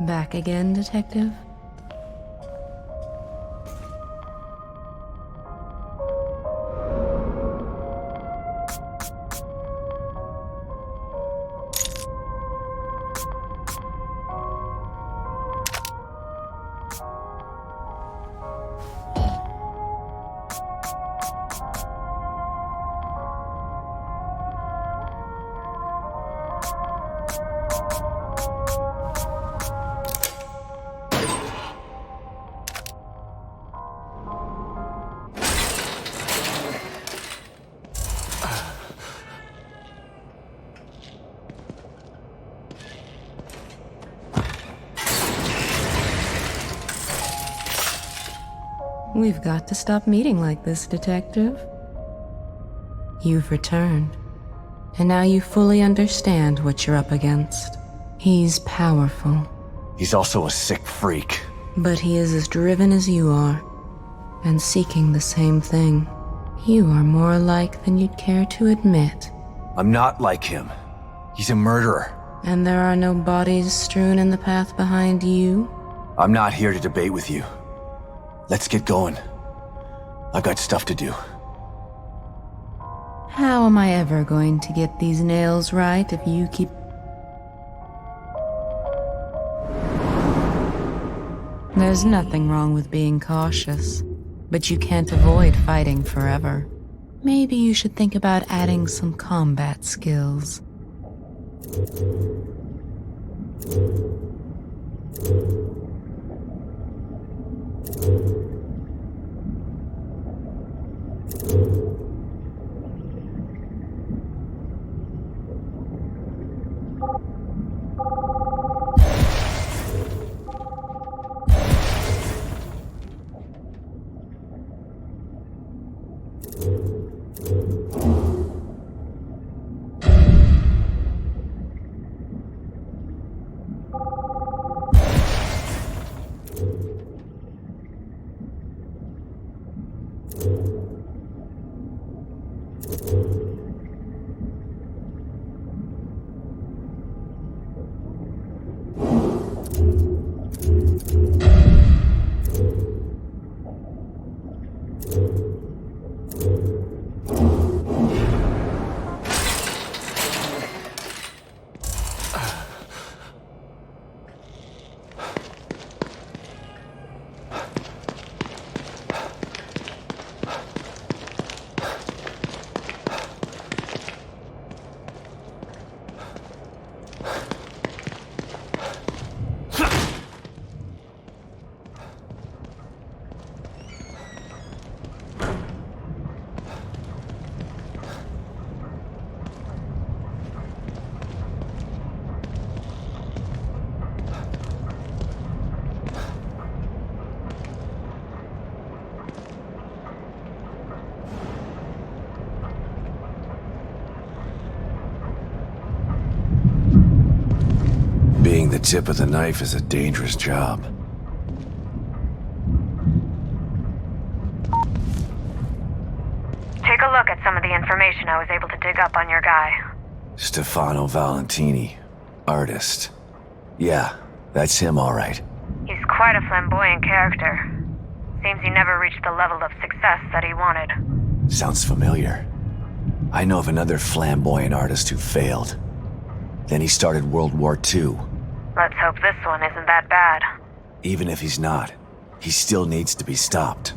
Back again, Detective? We've got to stop meeting like this, Detective. You've returned, and now you fully understand what you're up against. He's powerful, He's also a sick freak. but he is as driven as you are, and seeking the same thing. You are more alike than you'd care to admit. I'm not like him. He's a murderer. And there are no bodies strewn in the path behind you? I'm not here to debate with you. Let's get going. I got stuff to do. How am I ever going to get these nails right if you keep... There's nothing wrong with being cautious, but you can't avoid fighting forever. Maybe you should think about adding some combat skills. Being the tip of the knife is a dangerous job. Take a look at some of the information I was able to dig up on your guy. Stefano Valentini, artist. Yeah, that's him all right. He's quite a flamboyant character. Seems he never reached the level of success that he wanted. Sounds familiar. I know of another flamboyant artist who failed. Then he started World War II. Let's hope this one isn't that bad. Even if he's not, he still needs to be stopped.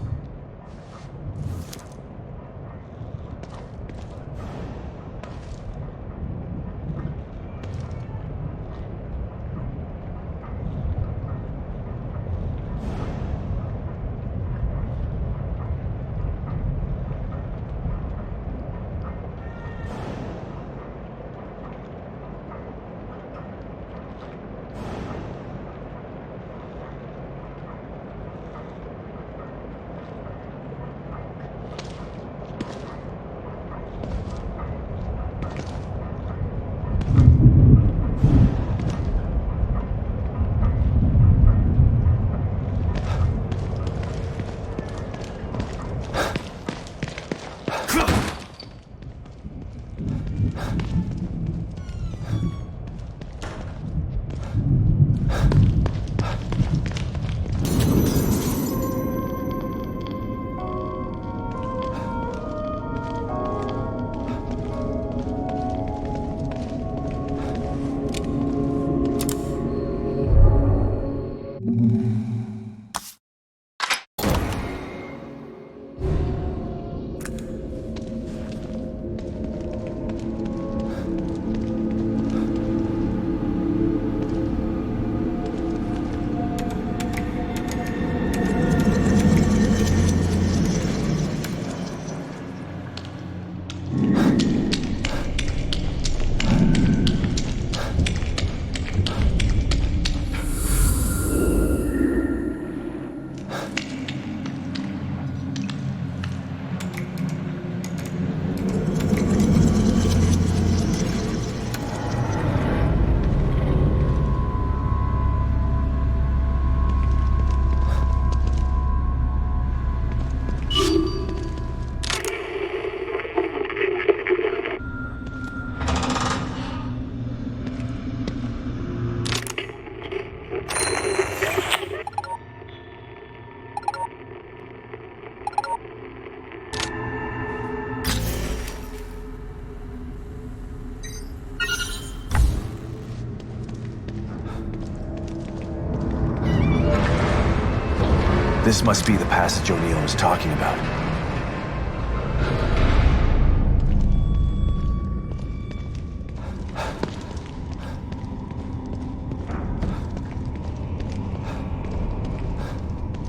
This must be the passage O'Neill was talking about.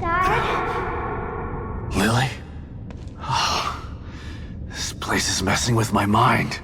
Dad? Lily? Oh, this place is messing with my mind.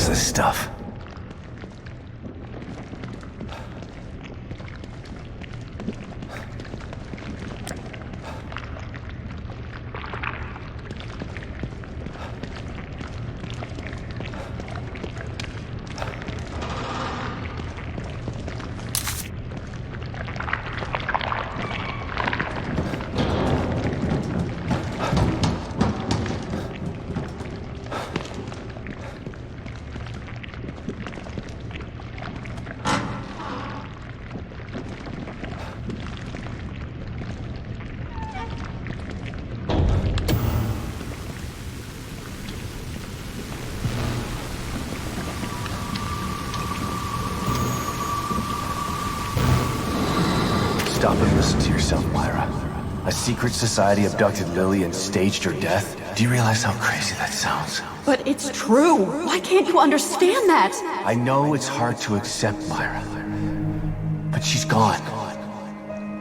this stuff? Stop and listen to yourself, Myra. A secret society abducted Lily and staged her death? Do you realize how crazy that sounds? But it's true. Why can't you understand that? I know it's hard to accept, Myra. But she's gone.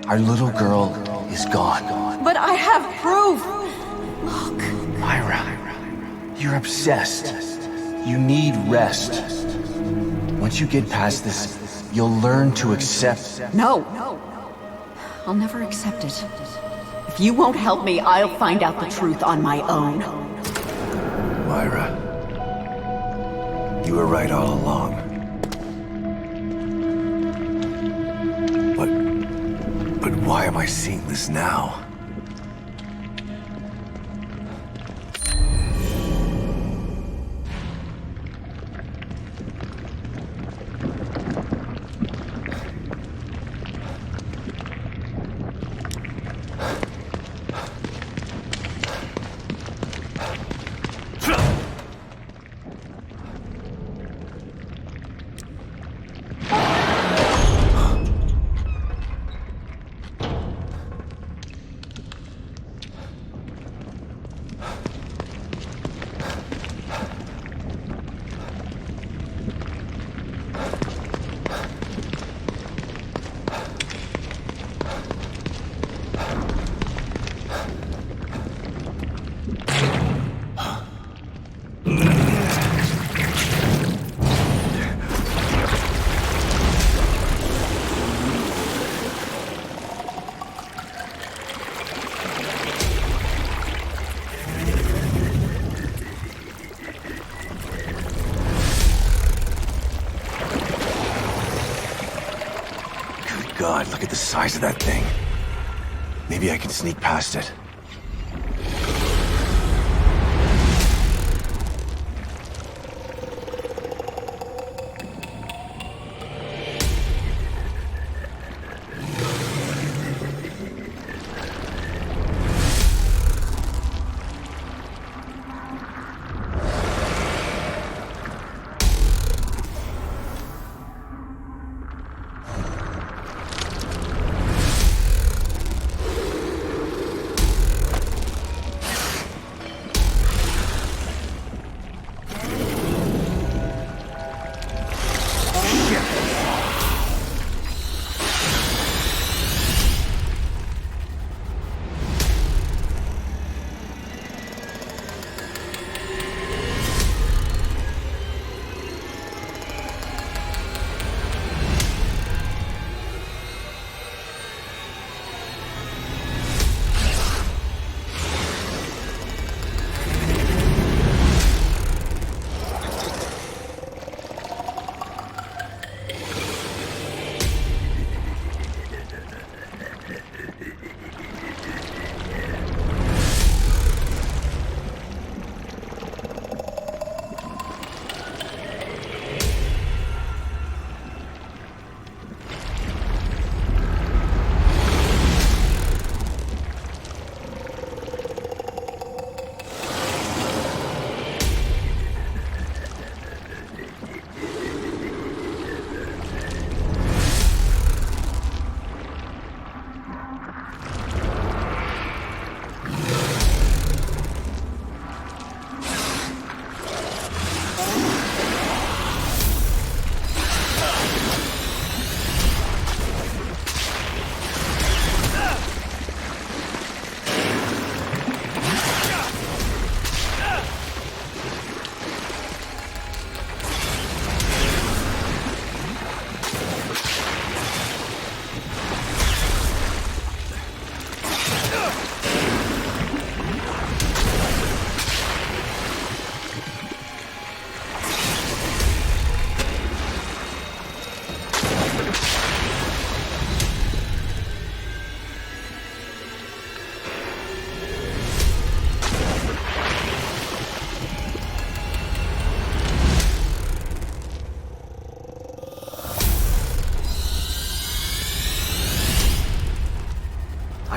Our little girl is gone. But I have proof. Look. Myra, you're obsessed. You need rest. Once you get past this, you'll learn to accept. No. I'll never accept it. If you won't help me, I'll find out the truth on my own. Myra, you were right all along. But why am I seeing this now? God, look at the size of that thing. Maybe I can sneak past it.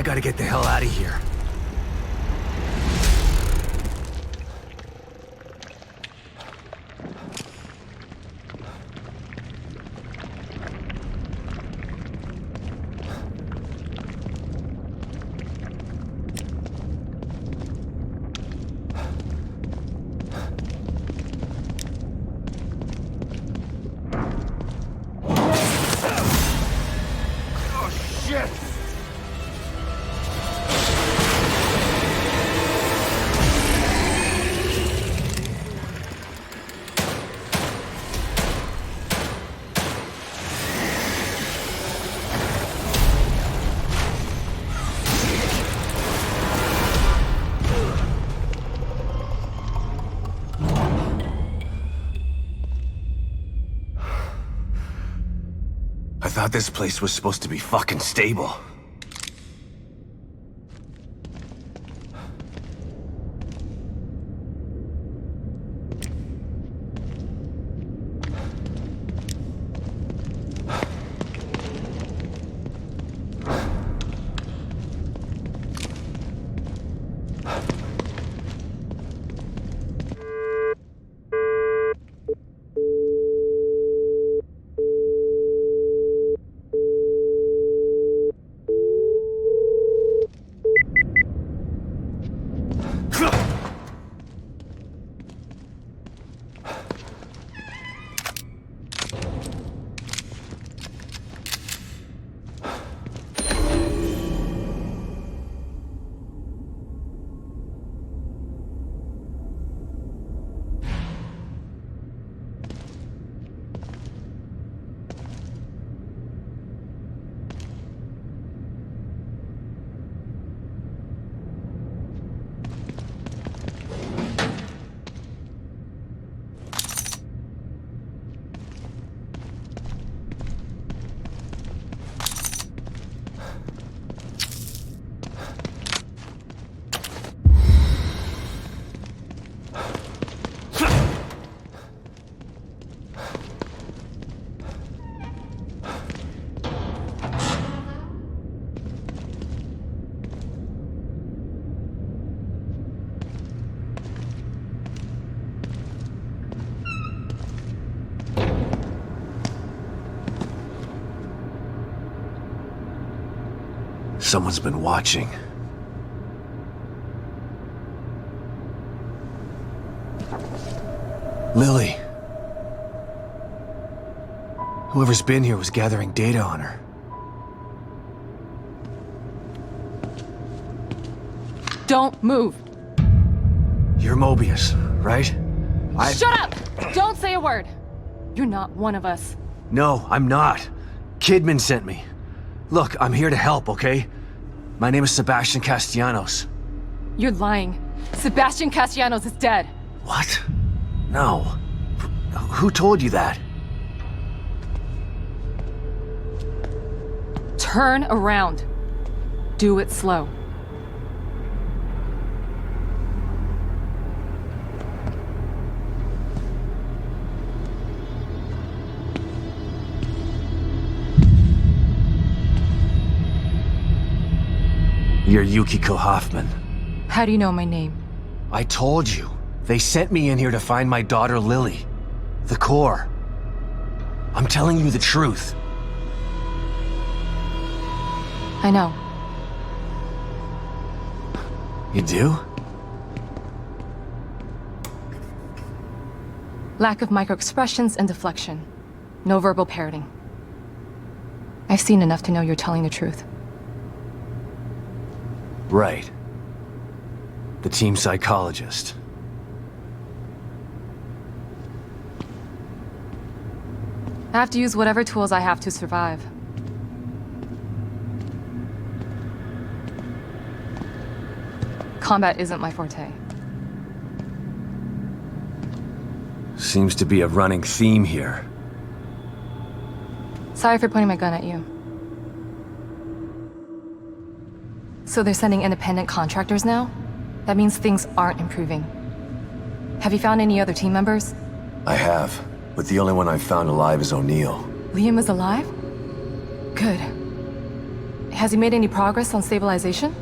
I gotta get the hell out of here. I thought this place was supposed to be fucking stable. Someone's been watching. Lily. Whoever's been here was gathering data on her. Don't move. You're Mobius, right? Shut up! Don't say a word. You're not one of us. No, I'm not. Kidman sent me. Look, I'm here to help, okay? My name is Sebastian Castellanos. You're lying. Sebastian Castellanos is dead. What? No. Who told you that? Turn around. Do it slow. You're Yukiko Hoffman. How do you know my name? I told you. They sent me in here to find my daughter Lily. The core. I'm telling you the truth. I know. You do? Lack of microexpressions and deflection. No verbal parroting. I've seen enough to know you're telling the truth. Right. The team psychologist. I have to use whatever tools I have to survive. Combat isn't my forte. Seems to be a running theme here. Sorry for pointing my gun at you. So they're sending independent contractors now? That means things aren't improving. Have you found any other team members? I have, but the only one I've found alive is O'Neill. Liam is alive? Good. Has he made any progress on stabilization?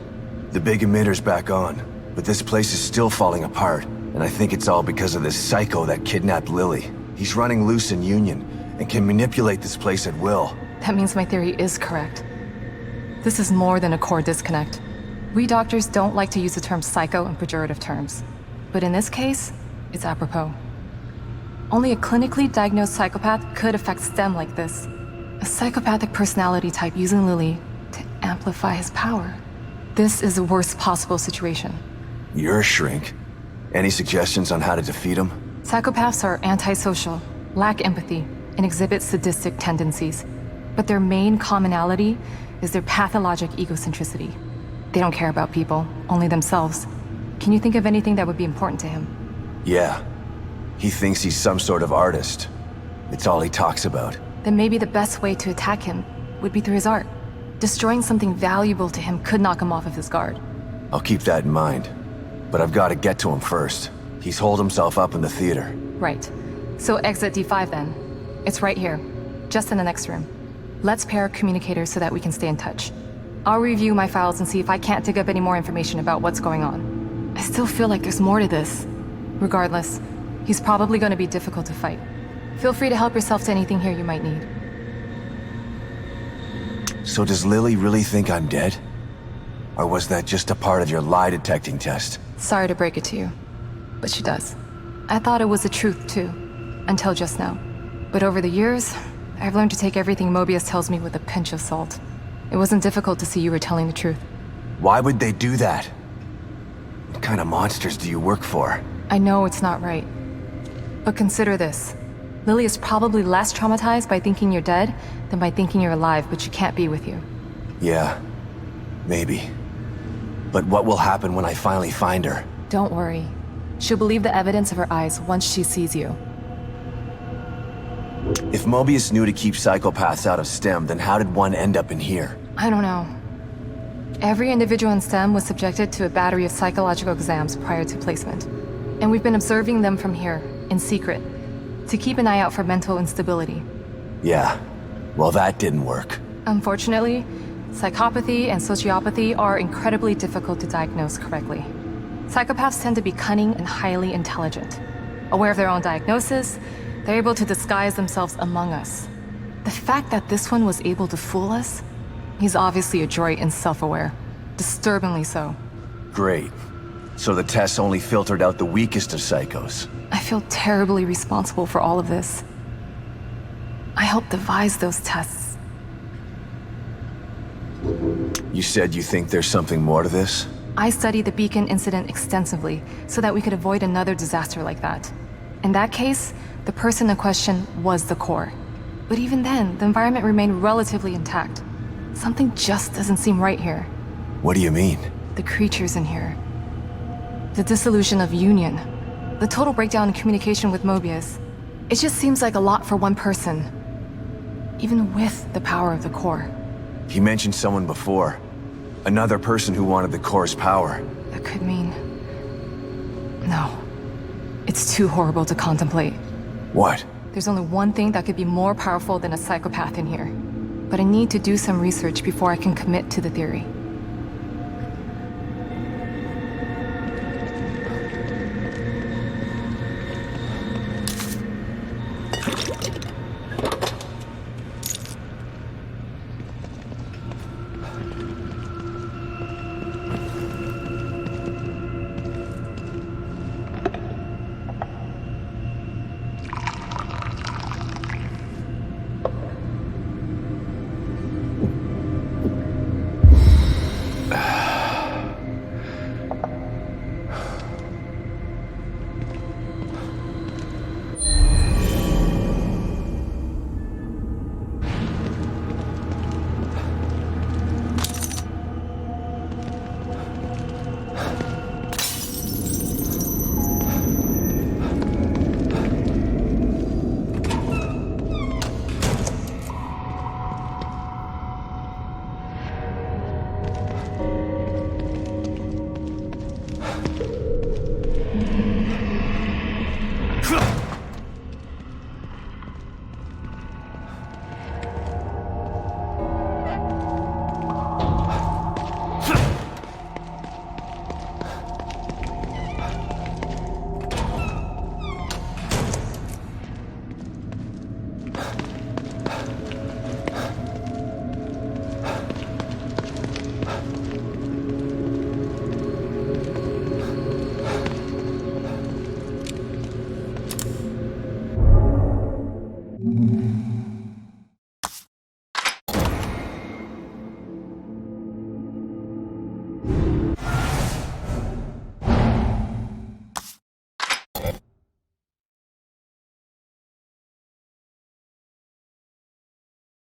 The big emitter's back on, but this place is still falling apart, and I think it's all because of this psycho that kidnapped Lily. He's running loose in Union, and can manipulate this place at will. That means my theory is correct. This is more than a core disconnect. We doctors don't like to use the term psycho in pejorative terms, but in this case, it's apropos. Only a clinically diagnosed psychopath could affect STEM like this. A psychopathic personality type using Lily to amplify his power. This is the worst possible situation. You're a shrink. Any suggestions on how to defeat him? Psychopaths are antisocial, lack empathy, and exhibit sadistic tendencies. But their main commonality is their pathologic egocentricity. They don't care about people, only themselves. Can you think of anything that would be important to him? Yeah. He thinks he's some sort of artist. It's all he talks about. Then maybe the best way to attack him would be through his art. Destroying something valuable to him could knock him off of his guard. I'll keep that in mind. But I've got to get to him first. He's holed himself up in the theater. Right. So exit D5 then. It's right here, just in the next room. Let's pair our communicators so that we can stay in touch. I'll review my files and see if I can't dig up any more information about what's going on. I still feel like there's more to this. Regardless, he's probably going to be difficult to fight. Feel free to help yourself to anything here you might need. So does Lily really think I'm dead? Or was that just a part of your lie detecting test? Sorry to break it to you, but she does. I thought it was the truth too, until just now. But over the years, I've learned to take everything Mobius tells me with a pinch of salt. It wasn't difficult to see you were telling the truth. Why would they do that? What kind of monsters do you work for? I know it's not right. But consider this. Lily is probably less traumatized by thinking you're dead than by thinking you're alive, but she can't be with you. Yeah, maybe. But what will happen when I finally find her? Don't worry. She'll believe the evidence of her eyes once she sees you. If Mobius knew to keep psychopaths out of STEM, then how did one end up in here? I don't know. Every individual in STEM was subjected to a battery of psychological exams prior to placement. And we've been observing them from here, in secret, to keep an eye out for mental instability. Yeah, well that didn't work. Unfortunately, psychopathy and sociopathy are incredibly difficult to diagnose correctly. Psychopaths tend to be cunning and highly intelligent. Aware of their own diagnosis, they're able to disguise themselves among us. The fact that this one was able to fool us, he's obviously adroit and self-aware. Disturbingly so. Great. So the tests only filtered out the weakest of psychos. I feel terribly responsible for all of this. I helped devise those tests. You said you think there's something more to this? I studied the Beacon incident extensively so that we could avoid another disaster like that. In that case, the person in question was the core. But even then, the environment remained relatively intact. Something just doesn't seem right here. What do you mean? The creatures in here. The dissolution of Union. The total breakdown in communication with Mobius. It just seems like a lot for one person. Even with the power of the core. He mentioned someone before. Another person who wanted the core's power. That could mean... No. It's too horrible to contemplate. What? There's only one thing that could be more powerful than a psychopath in here. But I need to do some research before I can commit to the theory.